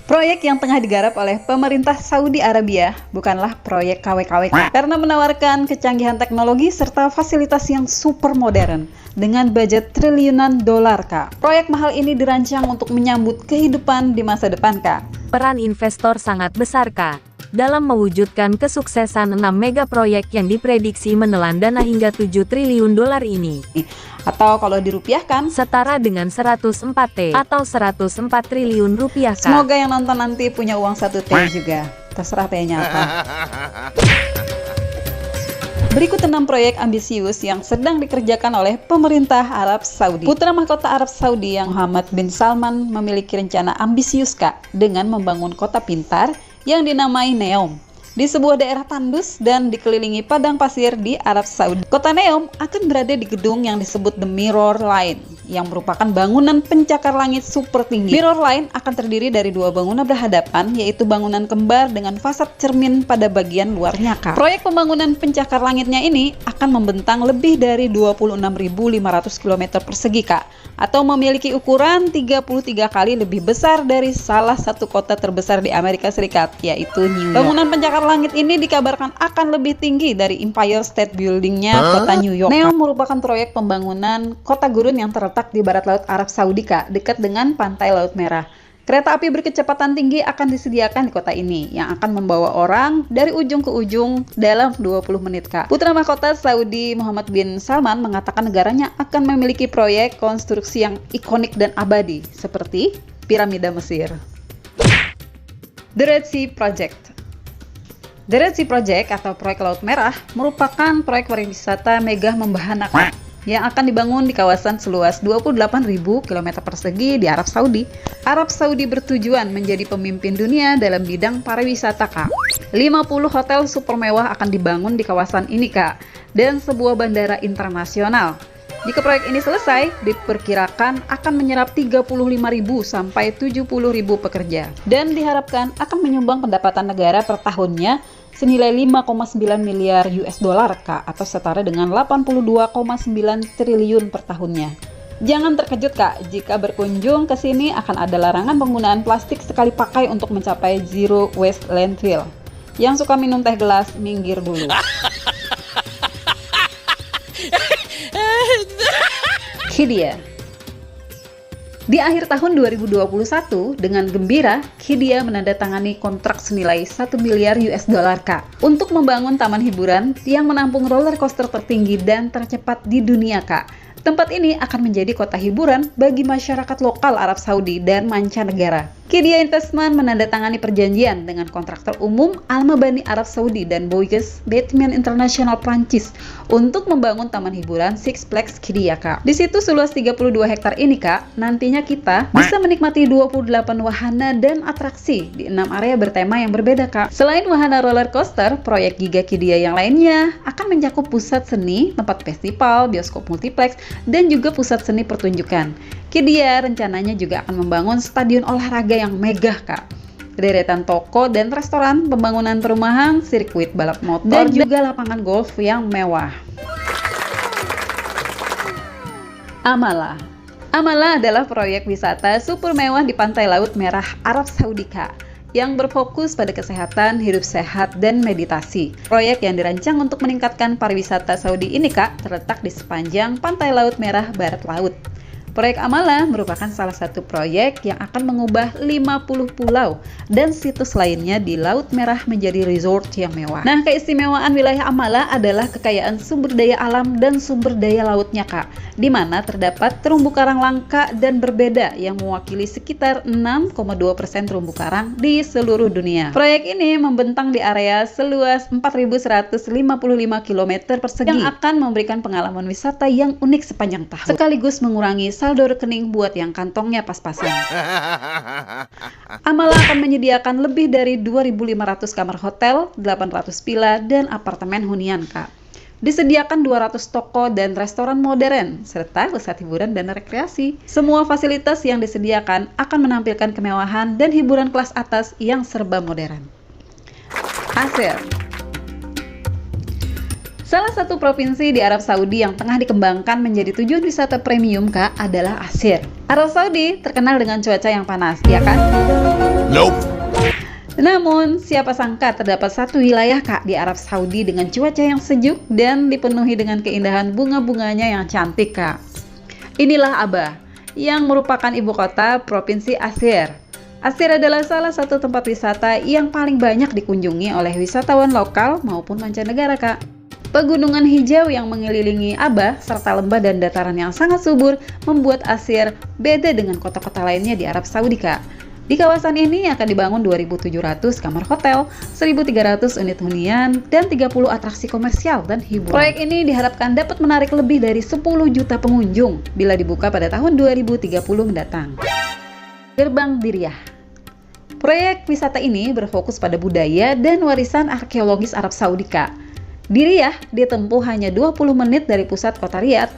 Proyek yang tengah digarap oleh pemerintah Saudi Arabia bukanlah proyek KW-KW karena menawarkan kecanggihan teknologi serta fasilitas yang super modern dengan budget triliunan dolar, Kak. Proyek mahal ini dirancang untuk menyambut kehidupan di masa depan, Kak. Peran investor sangat besar, Kak, dalam mewujudkan kesuksesan 6 mega proyek yang diprediksi menelan dana hingga 7 triliun dolar ini. Atau kalau dirupiahkan, Setara dengan 104T atau 104 triliun rupiah, Kak. semoga yang nonton nanti punya uang 1T juga. Terserah T-nya apa. Berikut 6 proyek ambisius yang sedang dikerjakan oleh pemerintah Arab Saudi. Putra mahkota Arab Saudi yang Muhammad bin Salman memiliki rencana ambisius, Kak, dengan membangun kota pintar yang dinamai Neom di sebuah daerah tandus dan dikelilingi padang pasir di Arab Saudi. Kota Neom akan berada di gedung yang disebut The Mirror Line, yang merupakan bangunan pencakar langit super tinggi. Mirror Line akan terdiri dari 2 bangunan berhadapan, yaitu bangunan kembar dengan fasad cermin pada bagian luarnya, Kak. Proyek pembangunan pencakar langitnya ini akan membentang lebih dari 26.500 km persegi, Kak, atau memiliki ukuran 33 kali lebih besar dari salah satu kota terbesar di Amerika Serikat, yaitu New York. Bangunan pencakar langit ini dikabarkan akan lebih tinggi dari Empire State Building-nya kota New York. Neom merupakan proyek pembangunan kota gurun yang terletak di barat laut Arab Saudi, Kak, dekat dengan pantai Laut Merah. Kereta api berkecepatan tinggi akan disediakan di kota ini yang akan membawa orang dari ujung ke ujung dalam 20 menit, Kak. Putra mahkota Saudi Muhammad bin Salman mengatakan negaranya akan memiliki proyek konstruksi yang ikonik dan abadi seperti piramida Mesir. The Red Sea Project. The Red Sea Project atau Proyek Laut Merah merupakan proyek pariwisata megah membahana, Kak, yang akan dibangun di kawasan seluas 28.000 km persegi di Arab Saudi. Arab Saudi bertujuan menjadi pemimpin dunia dalam bidang pariwisata, Kak. 50 hotel super mewah akan dibangun di kawasan ini, Kak, dan sebuah bandara internasional. Jika proyek ini selesai, diperkirakan akan menyerap 35.000 sampai 70.000 pekerja dan diharapkan akan menyumbang pendapatan negara per tahunnya senilai 5,9 miliar US dollar, Kak, atau setara dengan 82,9 triliun per tahunnya. Jangan terkejut, Kak, jika berkunjung ke sini akan ada larangan penggunaan plastik sekali pakai untuk mencapai zero waste landfill. Yang suka minum teh gelas, minggir dulu. Qiddiya. Di akhir tahun 2021, dengan gembira, Qiddiya menandatangani kontrak senilai 1 miliar US dollar, Kak, untuk membangun taman hiburan yang menampung roller coaster tertinggi dan tercepat di dunia, Kak. Tempat ini akan menjadi kota hiburan bagi masyarakat lokal Arab Saudi dan mancanegara. Qiddiya Investment menandatangani perjanjian dengan kontraktor umum Al-Mabani Arab Saudi dan Bouygues Bâtiments International Prancis untuk membangun taman hiburan Six Flags Qiddiya, Kak. Di situ seluas 32 hektar ini, Kak, nantinya kita bisa menikmati 28 wahana dan atraksi di 6 area bertema yang berbeda, Kak. Selain wahana roller coaster, proyek Giga Qiddiya yang lainnya akan mencakup pusat seni, tempat festival, bioskop multiplex, dan juga pusat seni pertunjukan. Qiddiya rencananya juga akan membangun stadion olahraga yang megah, Kak. Deretan toko dan restoran, pembangunan perumahan, sirkuit balap motor, dan juga lapangan golf yang mewah. Amala. Amala adalah proyek wisata super mewah di pantai Laut Merah Arab Saudi, Kak, yang berfokus pada kesehatan, hidup sehat, dan meditasi. Proyek yang dirancang untuk meningkatkan pariwisata Saudi ini, Kak, terletak di sepanjang pantai Laut Merah Barat Laut. Proyek Amala merupakan salah satu proyek yang akan mengubah 50 pulau dan situs lainnya di Laut Merah menjadi resort yang mewah. Nah, keistimewaan wilayah Amala adalah kekayaan sumber daya alam dan sumber daya lautnya, Kak, di mana terdapat terumbu karang langka dan berbeda yang mewakili sekitar 6,2% terumbu karang di seluruh dunia. Proyek ini membentang di area seluas 4.155 km persegi yang akan memberikan pengalaman wisata yang unik sepanjang tahun, sekaligus mengurangi saldo rekening buat yang kantongnya pas-pasan. Amala akan menyediakan lebih dari 2.500 kamar hotel, 800 villa, dan apartemen hunian, Kak. Disediakan 200 toko dan restoran modern, serta pusat hiburan dan rekreasi. Semua fasilitas yang disediakan akan menampilkan kemewahan dan hiburan kelas atas yang serba modern. Asir. Salah satu provinsi di Arab Saudi yang tengah dikembangkan menjadi tujuan wisata premium, Kak, adalah Asir. Arab Saudi terkenal dengan cuaca yang panas, ya kan? Nope. siapa sangka terdapat satu wilayah Kak di Arab Saudi dengan cuaca yang sejuk dan dipenuhi dengan keindahan bunga-bunganya yang cantik Kak. Inilah Aba, yang merupakan ibu kota Provinsi Asir. Asir adalah salah satu tempat wisata yang paling banyak dikunjungi oleh wisatawan lokal maupun mancanegara Kak. Pegunungan hijau yang mengelilingi Aba serta lembah dan dataran yang sangat subur membuat Asir beda dengan kota-kota lainnya di Arab Saudi Kak. Di kawasan ini akan dibangun 2.700 kamar hotel, 1.300 unit hunian, dan 30 atraksi komersial dan hiburan. Proyek ini diharapkan dapat menarik lebih dari 10 juta pengunjung bila dibuka pada tahun 2030 mendatang. Gerbang Diriyah. Proyek wisata ini berfokus pada budaya dan warisan arkeologis Arab Saudi Kak. Diriyah ditempuh hanya 20 menit dari pusat kota Riyadh.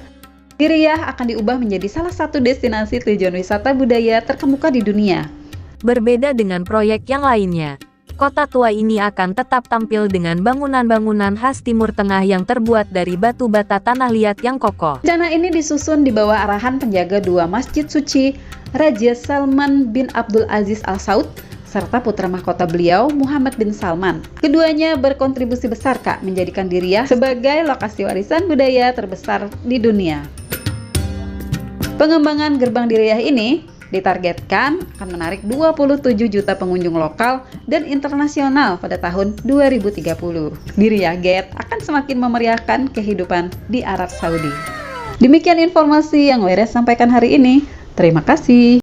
Diriyah akan diubah menjadi salah satu destinasi tujuan wisata budaya terkemuka di dunia. Berbeda dengan proyek yang lainnya, kota tua ini akan tetap tampil dengan bangunan-bangunan khas Timur Tengah yang terbuat dari batu bata tanah liat yang kokoh. Rencana ini disusun di bawah arahan penjaga dua masjid suci, Raja Salman bin Abdul Aziz Al Saud, serta putra mahkota beliau, Muhammad bin Salman. Keduanya berkontribusi besar Kak menjadikan Diriyah sebagai lokasi warisan budaya terbesar di dunia. Pengembangan gerbang Diriyah ini ditargetkan akan menarik 27 juta pengunjung lokal dan internasional pada tahun 2030. Diriyah Gate akan semakin memeriahkan kehidupan di Arab Saudi. Demikian informasi yang Weres sampaikan hari ini. Terima kasih.